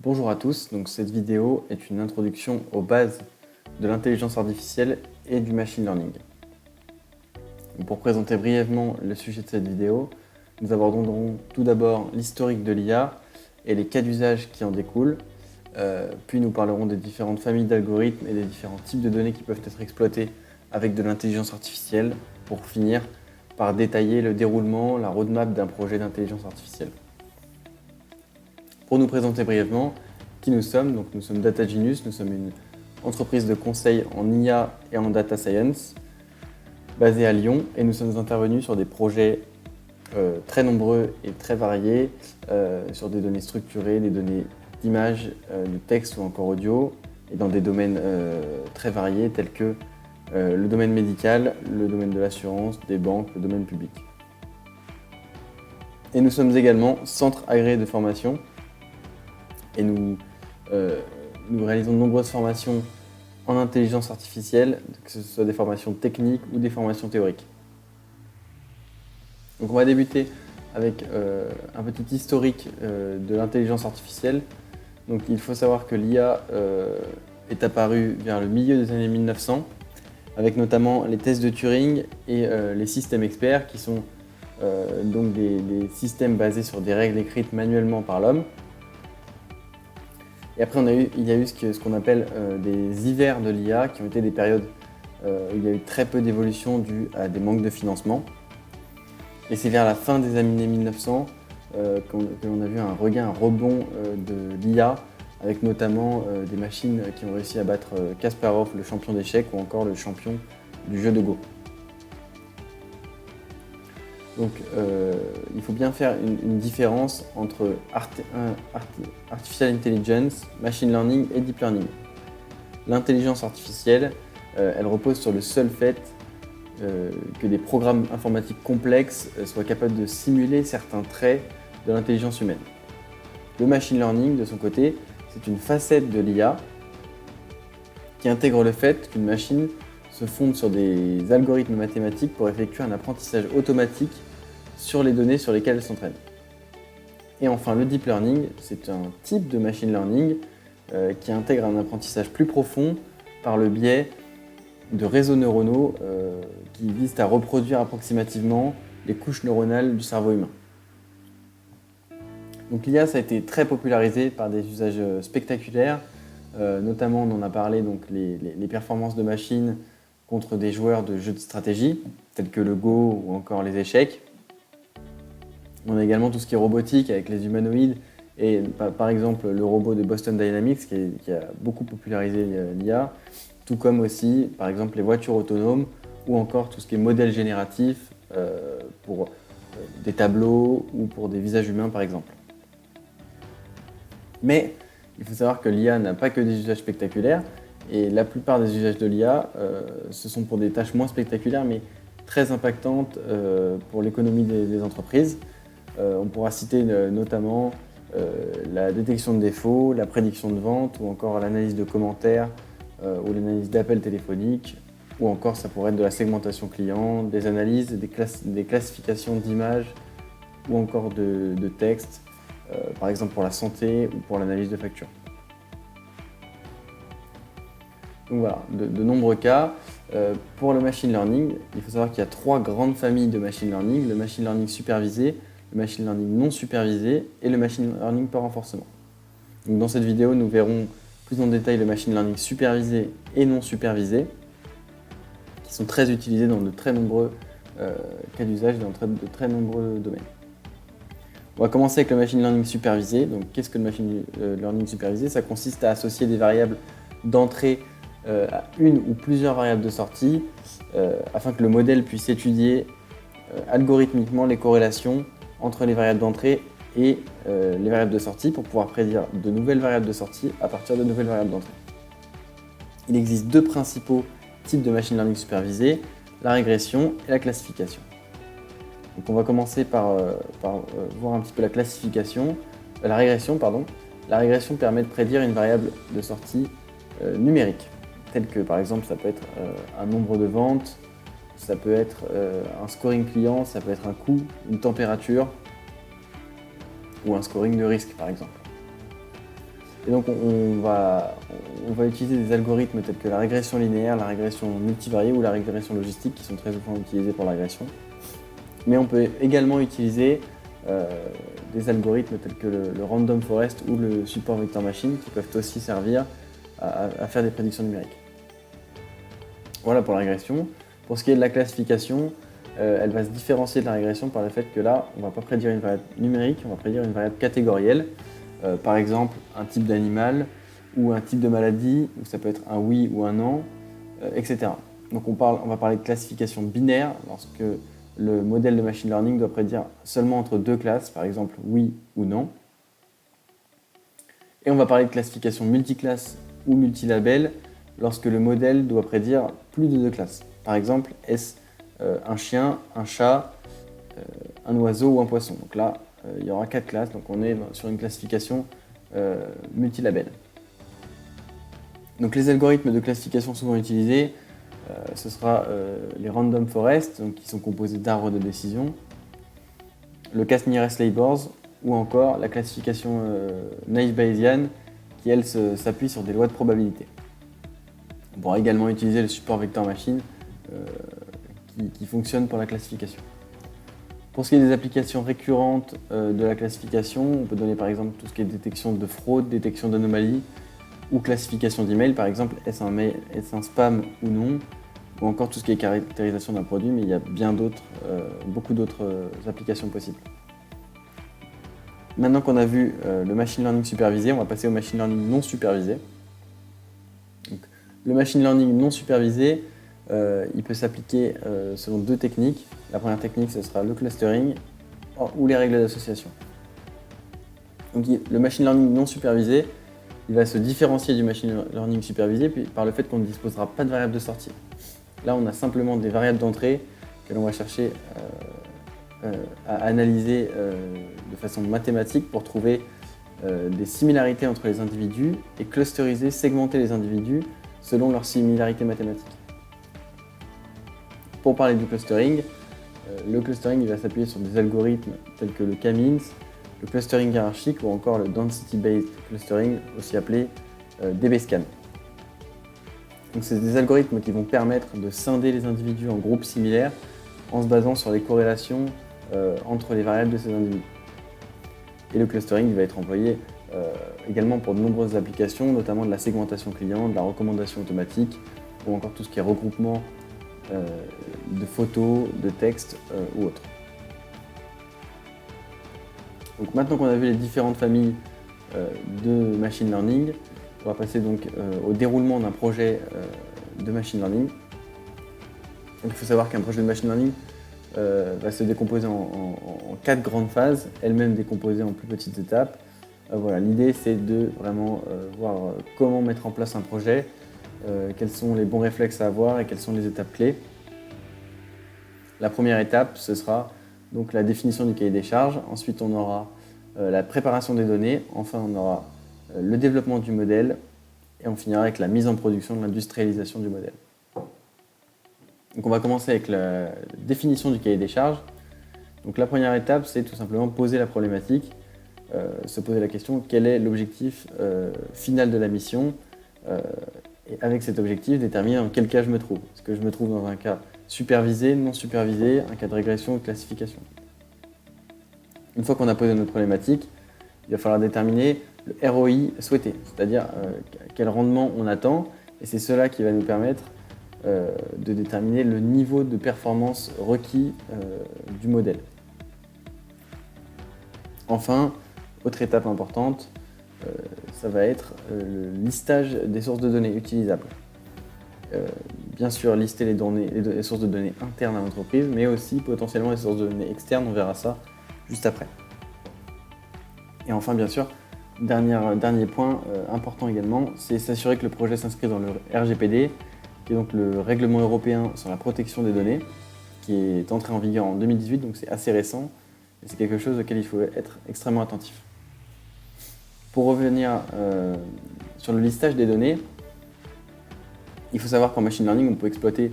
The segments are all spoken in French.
Bonjour à tous, donc cette vidéo est une introduction aux bases de l'intelligence artificielle et du machine learning. Donc pour présenter brièvement le sujet de cette vidéo, nous aborderons tout d'abord l'historique de l'IA et les cas d'usage qui en découlent, puis nous parlerons des différentes familles d'algorithmes et des différents types de données qui peuvent être exploités avec de l'intelligence artificielle, pour finir par détailler le déroulement, la roadmap d'un projet d'intelligence artificielle. Pour nous présenter brièvement qui nous sommes, donc nous sommes Data Genius, nous sommes une entreprise de conseil en IA et en Data Science basée à Lyon, et nous sommes intervenus sur des projets très nombreux et très variés, sur des données structurées, des données d'image, de texte ou encore audio, et dans des domaines très variés tels que le domaine médical, le domaine de l'assurance, des banques, le domaine public. Et nous sommes également centre agréé de formation, et nous réalisons de nombreuses formations en intelligence artificielle, que ce soit des formations techniques ou des formations théoriques. Donc on va débuter avec un petit historique de l'intelligence artificielle. Donc il faut savoir que l'IA est apparue vers le milieu des années 1900, avec notamment les tests de Turing et les systèmes experts, qui sont donc des systèmes basés sur des règles écrites manuellement par l'homme. Et après, il y a eu ce qu'on appelle des hivers de l'IA, qui ont été des périodes où il y a eu très peu d'évolution due à des manques de financement. Et c'est vers la fin des années 1900 qu'on a vu un regain, un rebond de l'IA, avec notamment des machines qui ont réussi à battre Kasparov, le champion d'échecs, ou encore le champion du jeu de Go. Donc il faut bien faire une différence entre Artificial Intelligence, Machine Learning et Deep Learning. L'intelligence artificielle, elle repose sur le seul fait que des programmes informatiques complexes soient capables de simuler certains traits de l'intelligence humaine. Le Machine Learning, de son côté, c'est une facette de l'IA qui intègre le fait qu'une machine se fonde sur des algorithmes mathématiques pour effectuer un apprentissage automatique sur les données sur lesquelles elle s'entraîne. Et enfin, le Deep Learning, c'est un type de Machine Learning qui intègre un apprentissage plus profond par le biais de réseaux neuronaux qui visent à reproduire approximativement les couches neuronales du cerveau humain. Donc l'IA, ça a été très popularisé par des usages spectaculaires, notamment on en a parlé, donc les performances de machines contre des joueurs de jeux de stratégie, tels que le Go ou encore les échecs. On a également tout ce qui est robotique avec les humanoïdes, et par exemple le robot de Boston Dynamics qui a beaucoup popularisé l'IA, tout comme aussi par exemple les voitures autonomes, ou encore tout ce qui est modèle génératif pour des tableaux ou pour des visages humains par exemple. Mais il faut savoir que l'IA n'a pas que des usages spectaculaires, et la plupart des usages de l'IA ce sont pour des tâches moins spectaculaires mais très impactantes pour l'économie des entreprises. On pourra citer notamment la détection de défauts, la prédiction de vente, ou encore l'analyse de commentaires ou l'analyse d'appels téléphoniques, ou encore ça pourrait être de la segmentation client, des analyses, des classifications d'images ou encore de textes, par exemple pour la santé ou pour l'analyse de factures. Donc voilà, de nombreux cas. Pour le machine learning, il faut savoir qu'il y a trois grandes familles de machine learning: le machine learning supervisé, le machine learning non supervisé et le machine learning par renforcement. Donc dans cette vidéo, nous verrons plus en détail le machine learning supervisé et non supervisé, qui sont très utilisés dans de très nombreux cas d'usage, dans de très nombreux domaines. On va commencer avec le machine learning supervisé. Donc qu'est-ce que le machine learning supervisé? Ça consiste à associer des variables d'entrée à une ou plusieurs variables de sortie, afin que le modèle puisse étudier algorithmiquement les corrélations entre les variables d'entrée et les variables de sortie, pour pouvoir prédire de nouvelles variables de sortie à partir de nouvelles variables d'entrée. Il existe deux principaux types de machine learning supervisé: la régression et la classification. Donc on va commencer par voir un petit peu la classification. La régression permet de prédire une variable de sortie numérique, telle que par exemple ça peut être un nombre de ventes, ça peut être un scoring client, ça peut être un coût, une température ou un scoring de risque par exemple. Et donc on va utiliser des algorithmes tels que la régression linéaire, la régression multivariée ou la régression logistique qui sont très souvent utilisés pour la régression. Mais on peut également utiliser des algorithmes tels que le random forest ou le support vector machine qui peuvent aussi servir à faire des prédictions numériques. Voilà pour la régression. Pour ce qui est de la classification, elle va se différencier de la régression par le fait que là, on ne va pas prédire une variable numérique, on va prédire une variable catégorielle. Par exemple, un type d'animal ou un type de maladie, ou ça peut être un oui ou un non, etc. Donc on va parler de classification binaire lorsque le modèle de machine learning doit prédire seulement entre deux classes, par exemple oui ou non. Et on va parler de classification multiclasse ou multilabel lorsque le modèle doit prédire plus de deux classes. Par exemple, est-ce un chien, un chat, un oiseau ou un poisson. Donc là, il y aura 4 classes, donc on est sur une classification multilabel. Donc les algorithmes de classification souvent utilisés, ce sera les random forest, donc qui sont composés d'arbres de décision, le Case-Nearest Neighbors, ou encore la classification naive bayésienne, qui elle s'appuie sur des lois de probabilité. On pourra également utiliser le support vector machine qui fonctionne pour la classification. Pour ce qui est des applications récurrentes de la classification, on peut donner par exemple tout ce qui est détection de fraude, détection d'anomalies ou classification d'email, par exemple est-ce un spam ou non, ou encore tout ce qui est caractérisation d'un produit, mais il y a bien d'autres, beaucoup d'autres applications possibles. Maintenant qu'on a vu le machine learning supervisé, on va passer au machine learning non supervisé. Donc, le machine learning non supervisé, il peut s'appliquer selon deux techniques. La première technique, ce sera le clustering ou les règles d'association. Donc, le machine learning non supervisé, il va se différencier du machine learning supervisé par le fait qu'on ne disposera pas de variables de sortie. Là, on a simplement des variables d'entrée que l'on va chercher à analyser de façon mathématique pour trouver des similarités entre les individus et clusteriser, segmenter les individus selon leurs similarités mathématiques. Pour parler du clustering, le clustering il va s'appuyer sur des algorithmes tels que le K-means, le clustering hiérarchique ou encore le density-based clustering, aussi appelé DBSCAN. Donc, c'est des algorithmes qui vont permettre de scinder les individus en groupes similaires en se basant sur les corrélations entre les variables de ces individus. Et le clustering il va être employé également pour de nombreuses applications, notamment de la segmentation client, de la recommandation automatique ou encore tout ce qui est regroupement de photos, de textes ou autres. Donc maintenant qu'on a vu les différentes familles de machine learning, on va passer donc au déroulement d'un projet de machine learning. Donc, il faut savoir qu'un projet de machine learning va se décomposer en 4 grandes phases, elles-mêmes décomposées en plus petites étapes. Voilà, l'idée c'est de vraiment voir comment mettre en place un projet, quels sont les bons réflexes à avoir et quelles sont les étapes clés. La première étape, ce sera donc la définition du cahier des charges. Ensuite, on aura la préparation des données. Enfin, on aura le développement du modèle. Et on finira avec la mise en production de l'industrialisation du modèle. Donc, on va commencer avec la définition du cahier des charges. Donc, la première étape, c'est tout simplement poser la problématique, se poser la question quel est l'objectif final de la mission et avec cet objectif, déterminer dans quel cas je me trouve. Est-ce que je me trouve dans un cas supervisé, non supervisé, un cas de régression ou de classification. Une fois qu'on a posé notre problématique, il va falloir déterminer le ROI souhaité, c'est-à-dire quel rendement on attend, et c'est cela qui va nous permettre de déterminer le niveau de performance requis du modèle. Enfin, autre étape importante, ça va être le listage des sources de données utilisables. Bien sûr, lister les sources de données internes à l'entreprise, mais aussi potentiellement les sources de données externes, on verra ça juste après. Et enfin, bien sûr, dernier point important également, c'est s'assurer que le projet s'inscrit dans le RGPD, qui est donc le règlement européen sur la protection des données, qui est entré en vigueur en 2018, donc c'est assez récent, et c'est quelque chose auquel il faut être extrêmement attentif. Pour revenir sur le listage des données, il faut savoir qu'en machine learning, on peut exploiter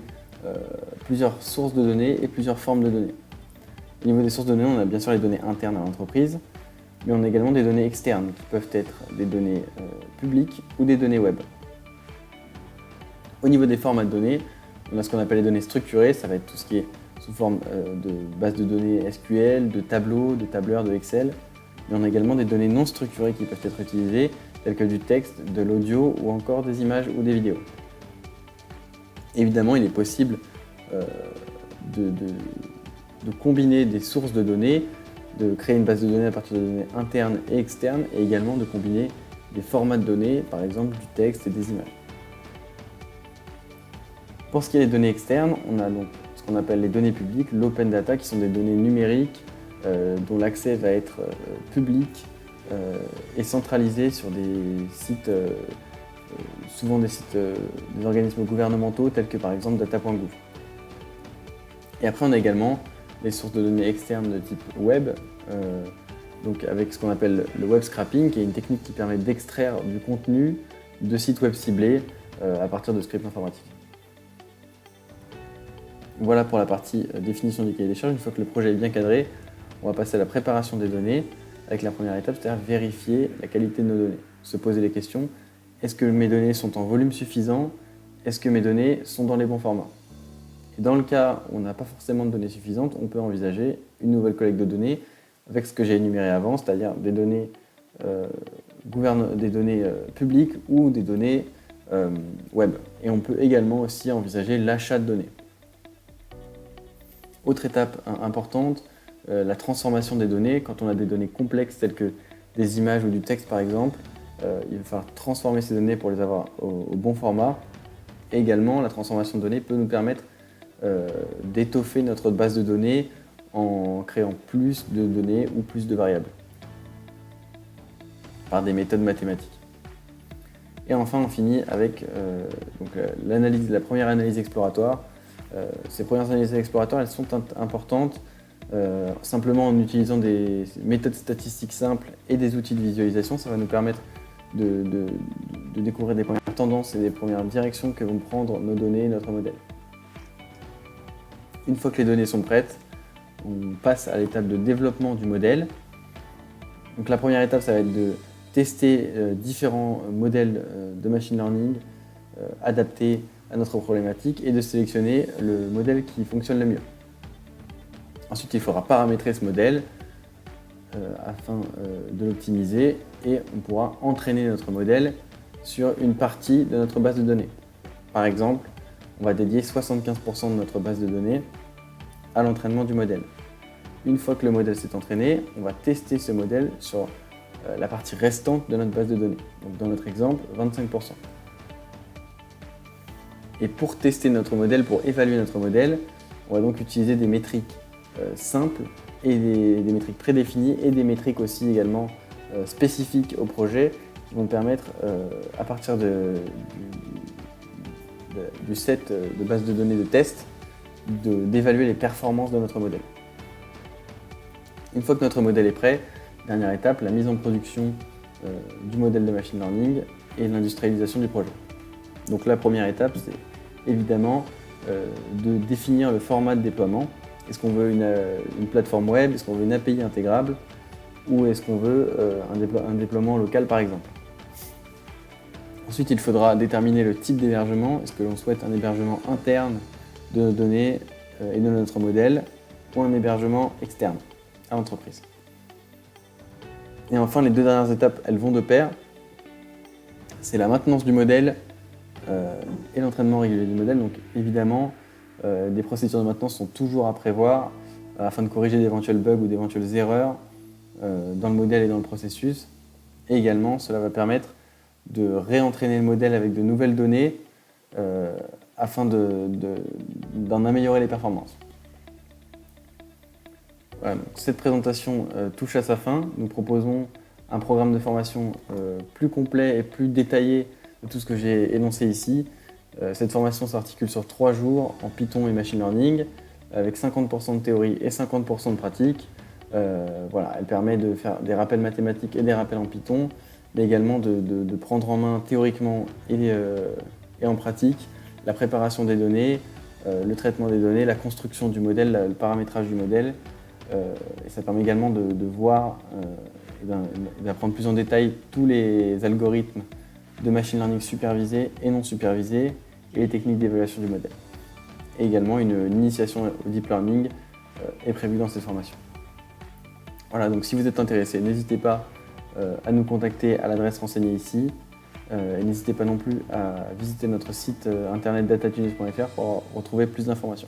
plusieurs sources de données et plusieurs formes de données. Au niveau des sources de données, on a bien sûr les données internes à l'entreprise. mais on a également des données externes qui peuvent être des données publiques ou des données web. Au niveau des formats de données, on a ce qu'on appelle les données structurées, ça va être tout ce qui est sous forme de base de données SQL, de tableaux, de tableurs, de Excel. Mais on a également des données non structurées qui peuvent être utilisées, telles que du texte, de l'audio ou encore des images ou des vidéos. Évidemment, il est possible de combiner des sources de données, de créer une base de données à partir de données internes et externes, et également de combiner des formats de données, par exemple du texte et des images. Pour ce qui est des données externes, on a donc ce qu'on appelle les données publiques, l'open data, qui sont des données numériques dont l'accès va être public et centralisé sur des sites, souvent des sites des organismes gouvernementaux tels que par exemple data.gouv. Et après on a également les sources de données externes de type web, donc avec ce qu'on appelle le web scraping, qui est une technique qui permet d'extraire du contenu de sites web ciblés à partir de scripts informatiques. Voilà pour la partie définition du cahier des charges. Une fois que le projet est bien cadré, on va passer à la préparation des données avec la première étape, c'est-à-dire vérifier la qualité de nos données. Se poser les questions, est-ce que mes données sont en volume suffisant? Est-ce que mes données sont dans les bons formats? Et dans le cas où on n'a pas forcément de données suffisantes, on peut envisager une nouvelle collecte de données avec ce que j'ai énuméré avant, c'est-à-dire des données, publiques ou des données web. Et on peut également aussi envisager l'achat de données. Autre étape importante, la transformation des données. Quand on a des données complexes telles que des images ou du texte par exemple, il va falloir transformer ces données pour les avoir au bon format. Et également, la transformation de données peut nous permettre d'étoffer notre base de données en créant plus de données ou plus de variables par des méthodes mathématiques. Et enfin, on finit avec la première analyse exploratoire. Ces premières analyses exploratoires, elles sont importantes simplement en utilisant des méthodes statistiques simples et des outils de visualisation. Ça va nous permettre de découvrir des premières tendances et des premières directions que vont prendre nos données et notre modèle. Une fois que les données sont prêtes, on passe à l'étape de développement du modèle. Donc la première étape, ça va être de tester différents modèles de machine learning adaptés à notre problématique et de sélectionner le modèle qui fonctionne le mieux. Ensuite, il faudra paramétrer ce modèle afin de l'optimiser et on pourra entraîner notre modèle sur une partie de notre base de données. Par exemple, on va dédier 75% de notre base de données à l'entraînement du modèle. Une fois que le modèle s'est entraîné, on va tester ce modèle sur la partie restante de notre base de données. Donc dans notre exemple, 25%. Et pour tester notre modèle, pour évaluer notre modèle, on va donc utiliser des métriques simples et des métriques prédéfinies et des métriques aussi également spécifiques au projet qui vont permettre, à partir du set de base de données de test, d'évaluer les performances de notre modèle. Une fois que notre modèle est prêt, dernière étape, la mise en production du modèle de machine learning et l'industrialisation du projet. Donc la première étape, c'est évidemment de définir le format de déploiement. Est-ce qu'on veut une plateforme web? Est-ce qu'on veut une API intégrable? Ou est-ce qu'on veut un déploiement local par exemple? Ensuite, il faudra déterminer le type d'hébergement. Est-ce que l'on souhaite un hébergement interne de nos données et de notre modèle ou un hébergement externe à l'entreprise? Et enfin, les deux dernières étapes, elles vont de pair. C'est la maintenance du modèle et l'entraînement régulier du modèle. Donc évidemment, des procédures de maintenance sont toujours à prévoir afin de corriger d'éventuels bugs ou d'éventuelles erreurs dans le modèle et dans le processus. Et également, cela va permettre de réentraîner le modèle avec de nouvelles données afin d'en améliorer les performances. Voilà, donc cette présentation touche à sa fin. Nous proposons un programme de formation plus complet et plus détaillé de tout ce que j'ai énoncé ici. Cette formation s'articule sur 3 jours en Python et Machine Learning, avec 50% de théorie et 50% de pratique. Voilà, elle permet de faire des rappels mathématiques et des rappels en Python, mais également de prendre en main théoriquement et en pratique la préparation des données, le traitement des données, la construction du modèle, le paramétrage du modèle. Et ça permet également de voir d'apprendre plus en détail tous les algorithmes de machine learning supervisé et non supervisé et les techniques d'évaluation du modèle. Et également une initiation au deep learning est prévue dans cette formation. Voilà, donc si vous êtes intéressé, n'hésitez pas à nous contacter à l'adresse renseignée ici. Et n'hésitez pas non plus à visiter notre site internet datagenius.fr pour retrouver plus d'informations.